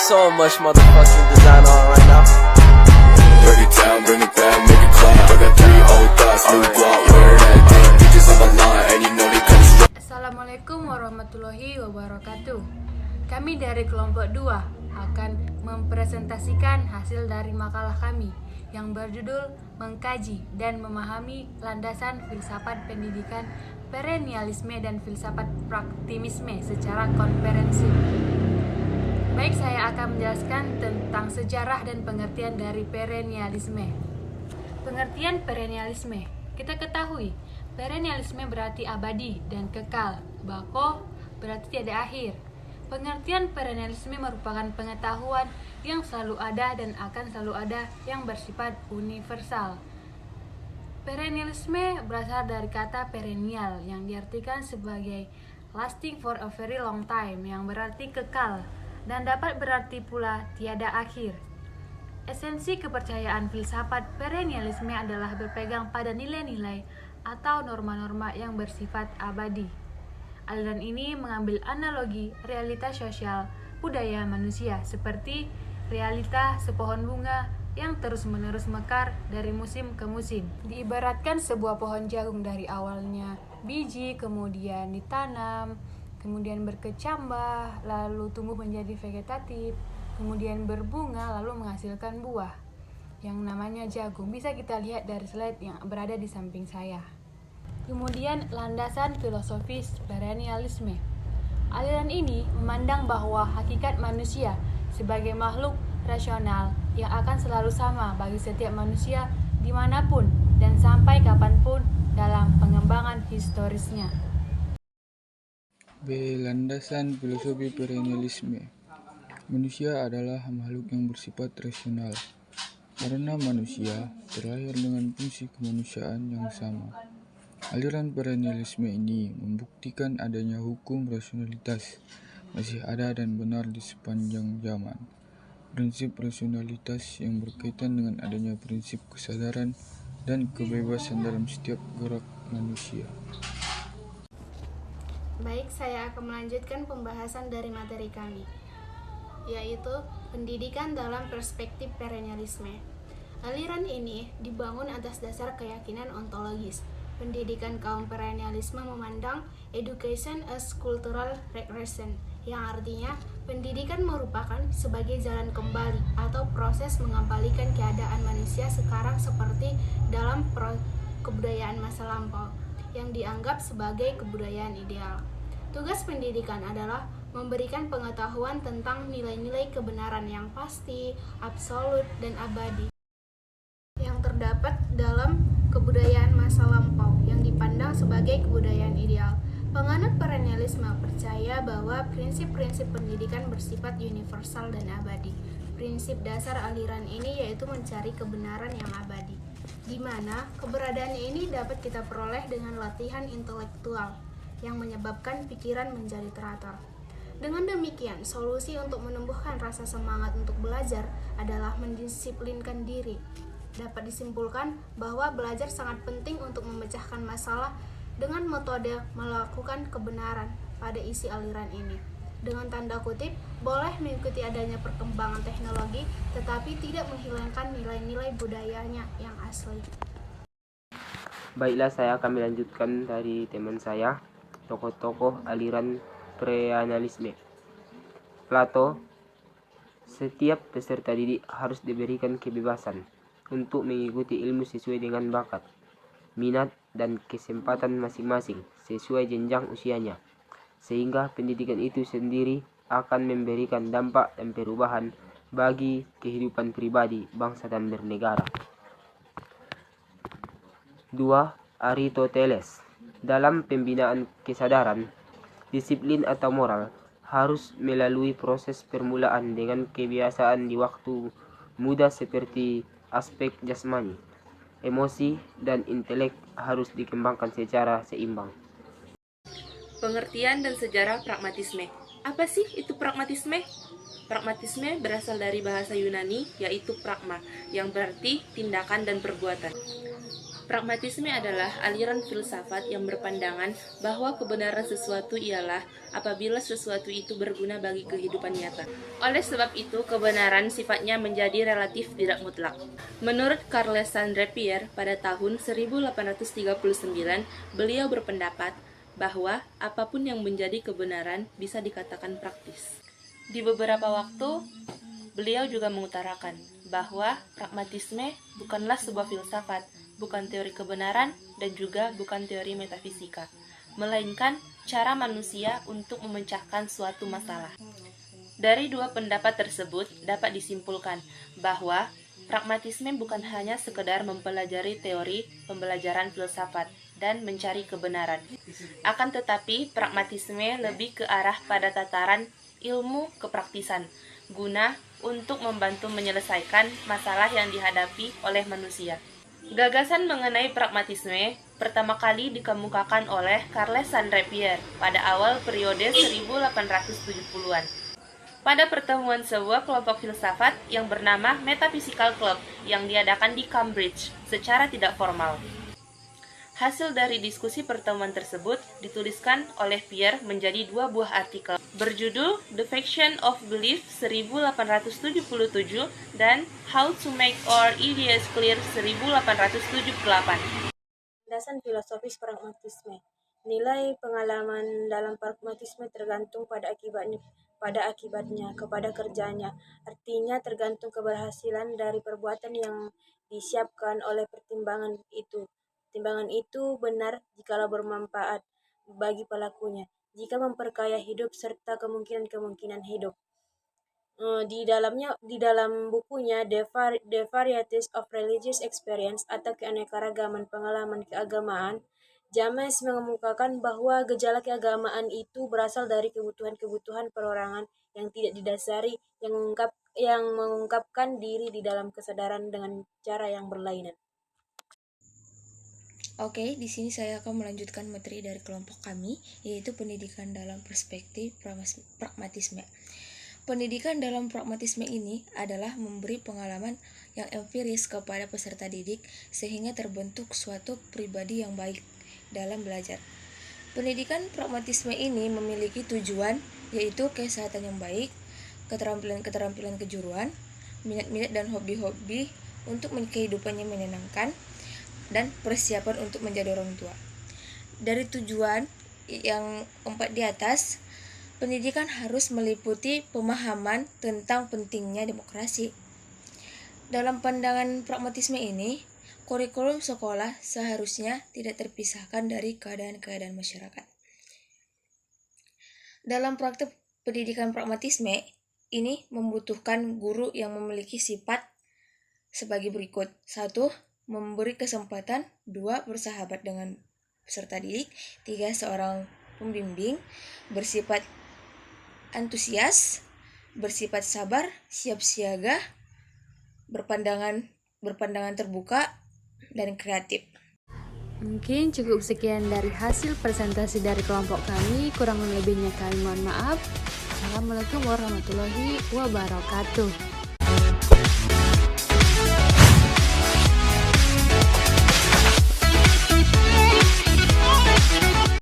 so much motherfucking design on right now. Break it down, bring it back, make it clap. I got 3 old thoughts, new guap, where that thing. Bitches on the line, and you know they come straight. Assalamualaikum warahmatullahi wabarakatuh. Kami dari kelompok 2 akan mempresentasikan hasil dari makalah kami yang berjudul Mengkaji dan Memahami Landasan Filsafat Pendidikan Perennialisme dan Filsafat Praktimisme secara konferensi. Baik, saya akan menjelaskan tentang sejarah dan pengertian dari perennialisme. Pengertian perennialisme, kita ketahui perennialisme berarti abadi dan kekal. Bako berarti tiada akhir. Pengertian perennialisme merupakan pengetahuan yang selalu ada dan akan selalu ada yang bersifat universal. Perennialisme berasal dari kata perennial yang diartikan sebagai lasting for a very long time, yang berarti kekal dan dapat berarti pula tiada akhir. Esensi kepercayaan filsafat perennialisme adalah berpegang pada nilai-nilai atau norma-norma yang bersifat abadi. Aliran ini mengambil analogi realitas sosial budaya manusia seperti realita sepohon bunga yang terus-menerus mekar dari musim ke musim. Diibaratkan sebuah pohon jagung dari awalnya biji, kemudian ditanam, kemudian berkecambah, lalu tumbuh menjadi vegetatif, kemudian berbunga, lalu menghasilkan buah yang namanya jagung. Bisa kita lihat dari slide yang berada di samping saya. Kemudian landasan filosofis perennialisme. Aliran ini memandang bahwa hakikat manusia sebagai makhluk rasional yang akan selalu sama bagi setiap manusia dimanapun dan sampai kapanpun dalam pengembangan historisnya. B. Landasan filosofi perennialisme. Manusia adalah makhluk yang bersifat rasional karena manusia terlahir dengan fungsi kemanusiaan yang sama. Aliran perennialisme ini membuktikan adanya hukum rasionalitas masih ada dan benar di sepanjang zaman. Prinsip rasionalitas yang berkaitan dengan adanya prinsip kesadaran dan kebebasan dalam setiap gerak manusia. Baik, saya akan melanjutkan pembahasan dari materi kami, yaitu pendidikan dalam perspektif perennialisme. Aliran ini dibangun atas dasar keyakinan ontologis. Pendidikan kaum perennialisme memandang education as cultural regression, yang artinya pendidikan merupakan sebagai jalan kembali atau proses mengembalikan keadaan manusia sekarang seperti dalam kebudayaan masa lampau yang dianggap sebagai kebudayaan ideal. Tugas pendidikan adalah memberikan pengetahuan tentang nilai-nilai kebenaran yang pasti, absolut, dan abadi yang terdapat dalam kebudayaan masa lampau yang dipandang sebagai kebudayaan ideal. Penganut perennialisme percaya bahwa prinsip-prinsip pendidikan bersifat universal dan abadi. Prinsip dasar aliran ini yaitu mencari kebenaran yang abadi, di mana keberadaan ini dapat kita peroleh dengan latihan intelektual yang menyebabkan pikiran menjadi teratur. Dengan demikian, solusi untuk menumbuhkan rasa semangat untuk belajar adalah mendisiplinkan diri. Dapat disimpulkan bahwa belajar sangat penting untuk memecahkan masalah dengan metode melakukan kebenaran pada isi aliran ini. Dengan tanda kutip, boleh mengikuti adanya perkembangan teknologi, tetapi tidak menghilangkan nilai-nilai budayanya yang asli. Baiklah, saya akan melanjutkan dari teman saya, tokoh-tokoh aliran perennialisme. Plato, setiap peserta didik harus diberikan kebebasan untuk mengikuti ilmu sesuai dengan bakat, minat, dan kesempatan masing-masing sesuai jenjang usianya, sehingga pendidikan itu sendiri akan memberikan dampak dan perubahan bagi kehidupan pribadi, bangsa, dan bernegara. 2. Aristoteles, dalam pembinaan kesadaran, disiplin atau moral harus melalui proses permulaan dengan kebiasaan di waktu muda seperti aspek jasmani, emosi, dan intelek harus dikembangkan secara seimbang. Pengertian dan sejarah pragmatisme. Apa sih itu pragmatisme? Pragmatisme berasal dari bahasa Yunani, yaitu pragma, yang berarti tindakan dan perbuatan. Pragmatisme adalah aliran filsafat yang berpandangan bahwa kebenaran sesuatu ialah apabila sesuatu itu berguna bagi kehidupan nyata. Oleh sebab itu, kebenaran sifatnya menjadi relatif tidak mutlak. Menurut Carles Saint-Pierre pada tahun 1839, beliau berpendapat bahwa apapun yang menjadi kebenaran bisa dikatakan praktis. Di beberapa waktu, beliau juga mengutarakan bahwa pragmatisme bukanlah sebuah filsafat, bukan teori kebenaran, dan juga bukan teori metafisika, melainkan cara manusia untuk memecahkan suatu masalah. Dari dua pendapat tersebut dapat disimpulkan bahwa pragmatisme bukan hanya sekedar mempelajari teori pembelajaran filsafat dan mencari kebenaran. Akan tetapi, pragmatisme lebih ke arah pada tataran ilmu kepraktisan, guna untuk membantu menyelesaikan masalah yang dihadapi oleh manusia. Gagasan mengenai pragmatisme pertama kali dikemukakan oleh Carles Saint-Pierre pada awal periode 1870-an. Pada pertemuan sebuah kelompok filsafat yang bernama Metaphysical Club yang diadakan di Cambridge secara tidak formal. Hasil dari diskusi pertemuan tersebut dituliskan oleh Pierre menjadi dua buah artikel berjudul The Faction of Belief 1877 dan How to Make Our Ideas Clear 1878. Landasan filosofis pragmatisme. Nilai pengalaman dalam pragmatisme tergantung pada akibatnya, kepada kerjanya. Artinya tergantung keberhasilan dari perbuatan yang disiapkan oleh pertimbangan itu. Pertimbangan itu benar jikalau bermanfaat bagi pelakunya, jika memperkaya hidup serta kemungkinan-kemungkinan hidup. Di dalam bukunya The Varieties of Religious Experience atau keanekaragaman pengalaman keagamaan, James mengemukakan bahwa gejala keagamaan itu berasal dari kebutuhan-kebutuhan perorangan yang tidak didasari, yang mengungkapkan diri di dalam kesadaran dengan cara yang berlainan. Oke, di sini saya akan melanjutkan materi dari kelompok kami, yaitu pendidikan dalam perspektif pragmatisme. Pendidikan dalam pragmatisme ini adalah memberi pengalaman yang empiris kepada peserta didik sehingga terbentuk suatu pribadi yang baik dalam belajar. Pendidikan pragmatisme ini memiliki tujuan, yaitu kesehatan yang baik, keterampilan kejuruan, minat-minat dan hobi-hobi untuk kehidupannya menyenangkan, dan persiapan untuk menjadi orang tua. Dari tujuan yang 4 di atas, pendidikan harus meliputi pemahaman tentang pentingnya demokrasi. Dalam pandangan pragmatisme ini, kurikulum sekolah seharusnya tidak terpisahkan dari keadaan-keadaan masyarakat. Dalam praktek pendidikan pragmatisme ini membutuhkan guru yang memiliki sifat sebagai berikut. 1. Memberi kesempatan. 2. Bersahabat dengan peserta didik. 3. Seorang pembimbing, bersifat antusias, bersifat sabar, siap siaga, berpandangan terbuka, dan kreatif. Mungkin cukup sekian dari hasil presentasi dari kelompok kami. Kurang lebihnya kami mohon maaf. Assalamualaikum warahmatullahi wabarakatuh.